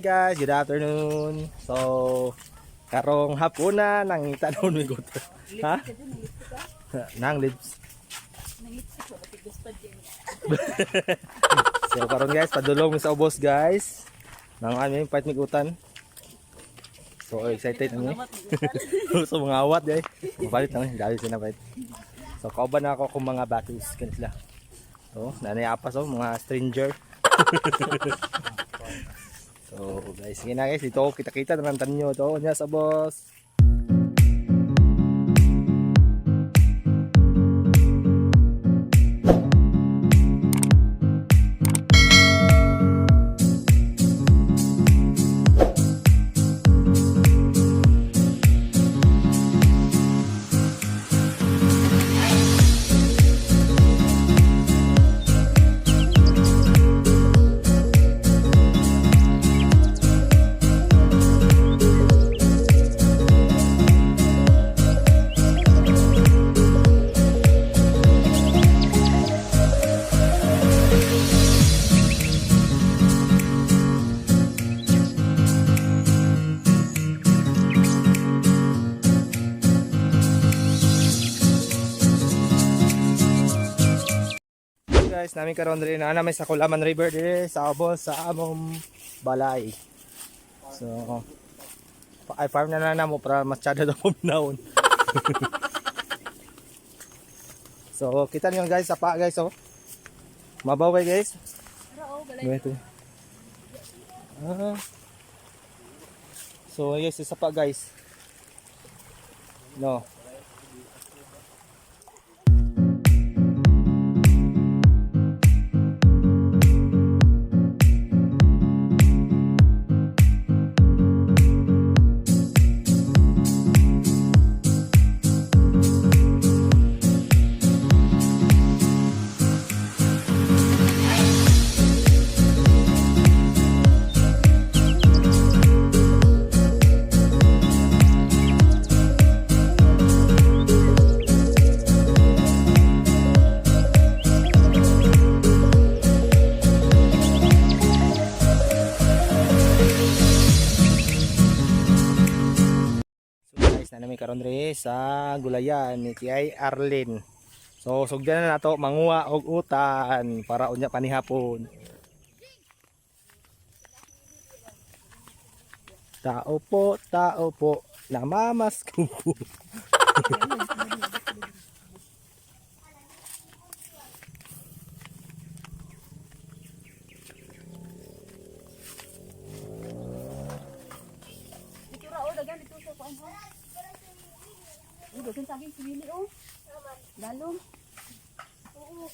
guys, good afternoon. So, karong hapuna nang tanon mi gut. Ha? Nang lips. So karon guys, padulong mi sa ubos guys. Nang aming fight migutan. So excited kami. So mga awat guys. Mapalit naman, dali sila fight. So kauban ako kung mga battles kanila. So, nanay apas mga stranger. So guys, sige na guys, dito kita-kita naman tanyo to nya sa boss. Guys, namin karon diri na may sa Kulaman River diri sa ubos sa among balay. So ay farm na namo para masyado daw puminaon. So kita niyo guys sa pa guys oh. Mabaw guys. Ito. So yes, isa pa guys. No. Nami karon diri sa gulayan ni Tiay Arlene. So sugdan na nato manguha og utan para unya panihapon. Tao po, namamas ko po. Doon saging sili oh. Dalong. Oo.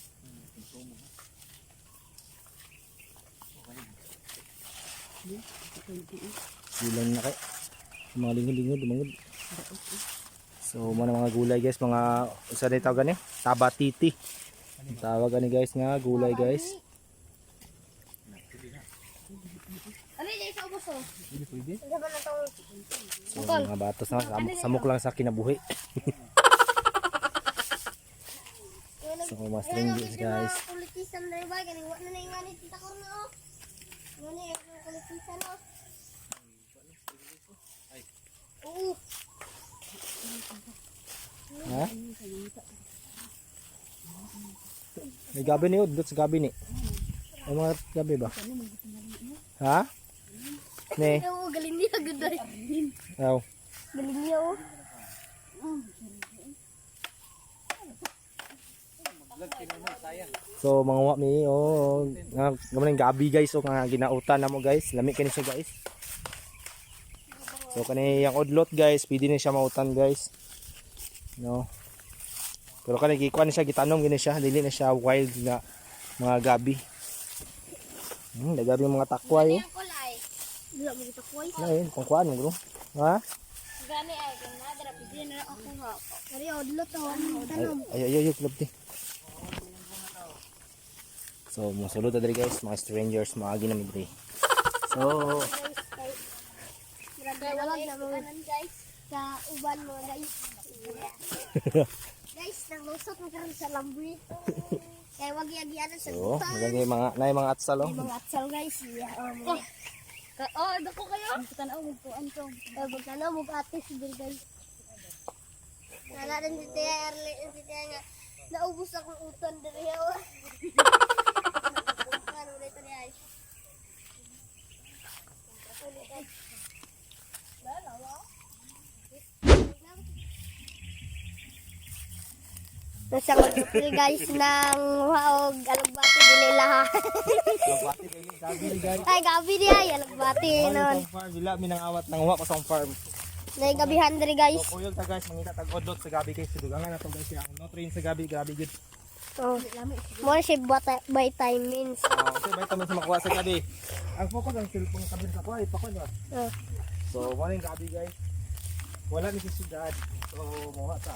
Gulang na kay. Mga lingod dumangod. So mga gulay guys, mga usa na tawag ni tabatiti. Tawag ni guys nga gulay guys. Ano dai sa ubos oh? Pwede. So mga batos na samok lang sa kinabuhi. So mga stringers guys. Politisan na ba gani wa na ingani kita ko no. Ngani politisan no. Ay. Oo. Ha? May gabi ni udot sa gabi ni. Ay mga gabi ba? Ha? Ne. Oo, galing niya guday. Aw. Galing niya oh. So mga wami oh nga gaman gabi guys so nga ginautan namo guys lami kani siya guys. So kani yang udlot guys pwede ni siya mautan guys. No. Pero kani gikuan siya gitanong gini siya dili na siya wild nga mga gabi. Gabi mga takway. Dila mo dito koy. Lain kung kuan mo bro. Ha? Gani ay ganna dara pidi na ako ha. Kari udlot tanom. Ay klubti. So musulod ta diri guys mga strangers maagi na mi diri. So wala na mo guys sa uban mo guys. Guys, naglusot mo karon sa lamboy. Kaya wag yagi ana sa so butan. maganda mga nay mga atsal oh. Mga atsal guys. Oh, dako kayo. Tanaw mo po anto. Tanaw mo ate si guys. Nala din si Tia Erle, si Tia nga. Naubos akong uton diri yaw. Ano ulit ni ay. Nasa magpapil guys ng waog alagbati dili laha. Magbati dili gabi ni guys. Ay gabi di ay alagbati nun. Sa farm bila minangawat nang wa pa sa farm. Nay gabihan diri guys. So kuyog ta guys mangita tag odlot sa gabi kay sidugangan na to guys ang no train sa gabi grabe gud. Oh. Mo si vitamins. Okay vitamin sa makuha sa gabi. Ang focus ang cellphone kabin sa kuha ipakon ba. Oh. So morning gabi guys. Wala ni syudad. So moha ta.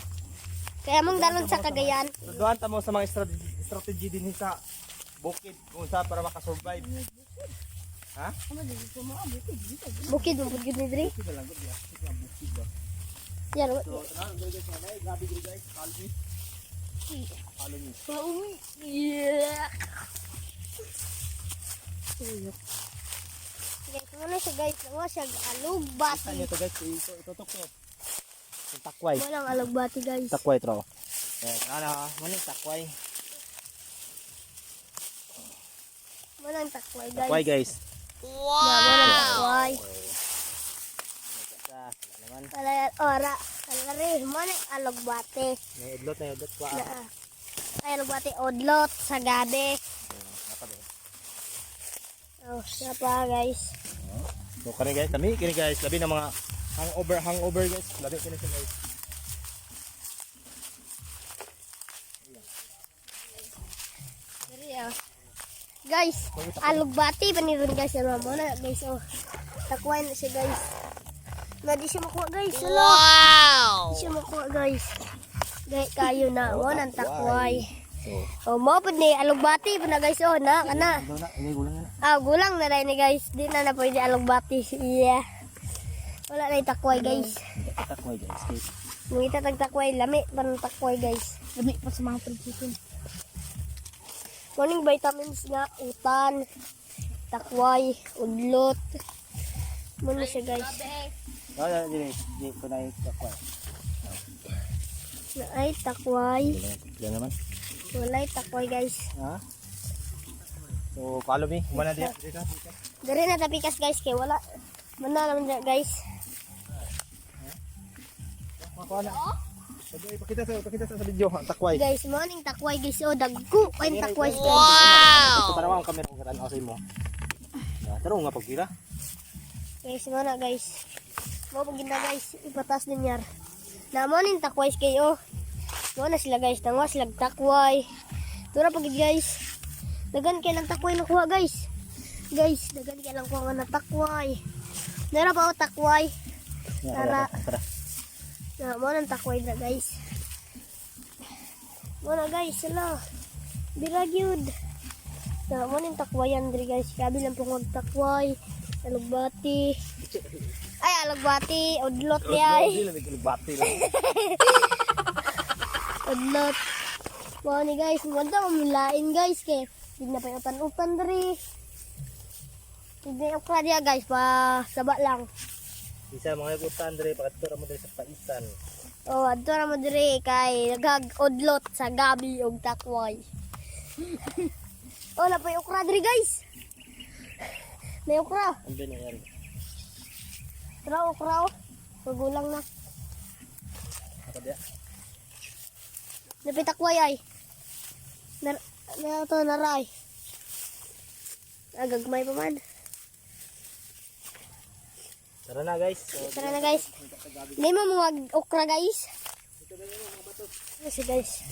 Kaya mong dalon sa Cagayan. So doon ta mo sa mga strategy din sa bukid kung sa para makasurvive. Ha? Bukid mo bukid ni diri. Sige lang gud ya. Sige lang bukid ba. Yan. So tanaw guys sa gabi guys. Kalmi. Kalmi. Yeah. Guys, muna siya guys. Mo siya alugbati. Ano to guys? Ito to. Yung takway. Walang alugbati guys. Takway tro. Eh, ano, maning takway. Walang takway guys. Takway guys. Walang takway. Sa naman. Wala ora. Wala rin. Walang alugbati. May udlot kwa. Ay alugbati odlot sa gabi. Oh, siya pa guys. So kani guys, kami kini guys, labi ng mga hangover guys. Labi kini sa guys. Guys, alugbati paniron guys sa mo na guys. Oh. Takway na siya guys. Na di siya makuha guys. Wow! Di siya makuha guys. Gay kayo na mo nang takway. Oh, mo pud ni alugbati pa na guys. Oh, na kana. Ini gulang na. Ah, gulang na dai ni guys. Di na na pwede alugbati. Yeah. Wala na takway guys. Takway guys. Mungita tag takway lami pa ng takway guys. Lami pa sa mga pagkikin. Morning vitamins nga utan, takway, udlot. Muna siya guys. Ah, di ko na takway. Na ay takway. Yan naman. Walay takway guys. Ha? So, follow me. Kumana dia. Dari na tapikas guys kay wala. Mana naman dyan guys. Makuha na. Pakita sa video ang takway. Guys, morning takway guys. Oh, dagko kayo takway guys. Ito para ang camera ko kan sa mo. Ya, taro nga pagpila. Guys, mana guys. Mo pag na guys, ipatas din yar. Na morning takway kayo. Mo na sila guys, tangwa sila takway. Tura pag guys. Dagan kay lang takway nakuha guys. Guys, dagan kay lang kuha nga takway. Nara pa o takway. Tara. Na mo nang takway na guys. Mo na guys, sala. Bira gyud. Na mo nang takwayan diri guys. Kabi lang po mag takway. Alugbati. Ay, alugbati, udlot ni ay. Bati lang. Udlot. Mo ni guys, mo daw milain guys kay hindi na pa utan diri. Hindi ako dia guys pa saba lang. Isa mga utan dire pagtura mo dire sa paisan. Oh, adto na mo diri kay nagag-udlot sa gabi og takway. Oh, napay okra diri guys. May okra. Ando na yan. Tara okra oh. Magulang na. Apa dia? Napay takway ay. Na to naray. Agagmay pa man. Tara na guys. So, Tara na guys. Hindi mo mga okra guys. Kasi guys.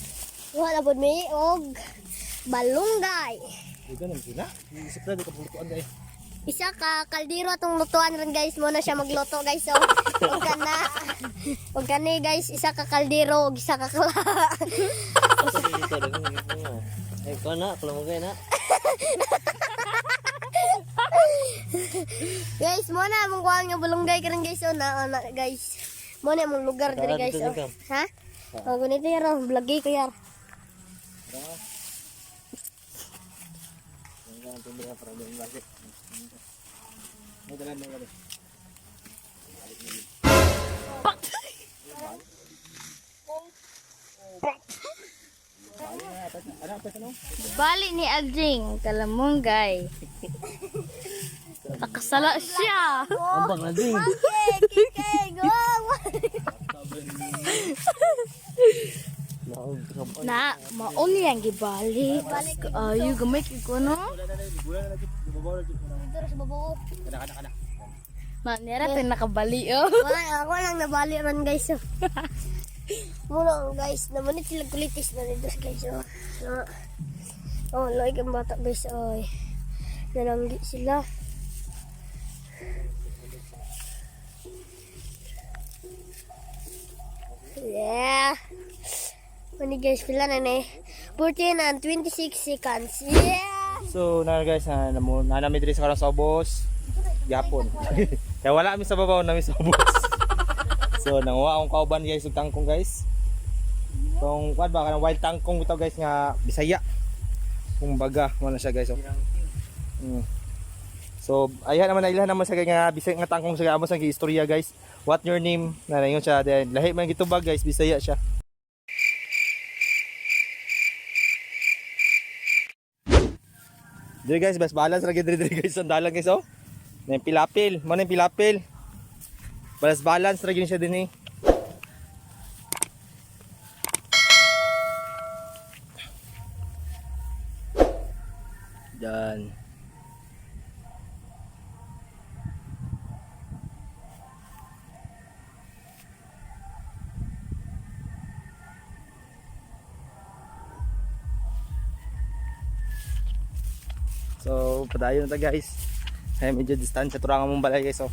Wala po may og balunggay. ito naman sila. Isip na di ka pulutuan dahil. Isa ka kaldero atong lutuan rin guys. Muna siya magluto guys. So, huwag ka na. Huwag ka na guys. Isa ka kaldero. Isa ka kala. Eh, kau nak kalau mau na. Guys, muna mong kuha nga balunggay ka rin guys. O na guys. Muna mong lugar diri guys. O. Ha? O, ganito yan o. Vloggy ko yan. Bali ni Aljing Kalamunggay. Nakasala siya. Ambang na din. Na, mauni ang gibali. Ayo gamay ko no. Manera tayo nakabali oh. Ako lang nabali ron guys. Oh. Muna guys, namanit sila kulitis na nito guys. Loy kang bata guys. Oy. Nalanggi sila. Yeah. Mani guys, pila na ni? 14 and 26 seconds. Yeah. So na guys, nanami diri sa karang sa ubos. Yapon. Kaya wala kami sa babaw, nami sa ubos. So nanguha akong kauban guys ug tangkong guys. Tong kwad ba kanang wild tangkong ito guys nga Bisaya. Kumbaga, mo na siya guys. So ayan naman na ilahan naman sa nga Bisaya nga tangkong sa amo sa istorya guys. What your name? Na yun siya. Then lahi man gitubag guys, Bisaya siya. Diri guys, best balance lagi diri guys ang dalan guys oh. Na yung pilapil, mo na yung pilapil. Balance lagi siya din eh. Dan so, padayon na ta guys. Ay medyo distansya turangan mong balay guys oh.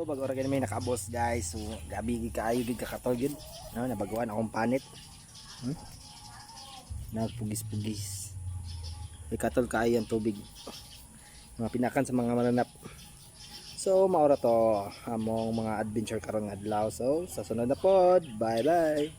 bago ra gani may nakaabos guys. So gabi gid kaayo gid kakatoy gid. No, nabaguan akong panit. Nagpugis-pugis. May katol kaayo ang tubig. Mga pinakan sa mga mananap. So maura to among mga adventure karon nga adlaw. So sa sunod na pod. Bye bye.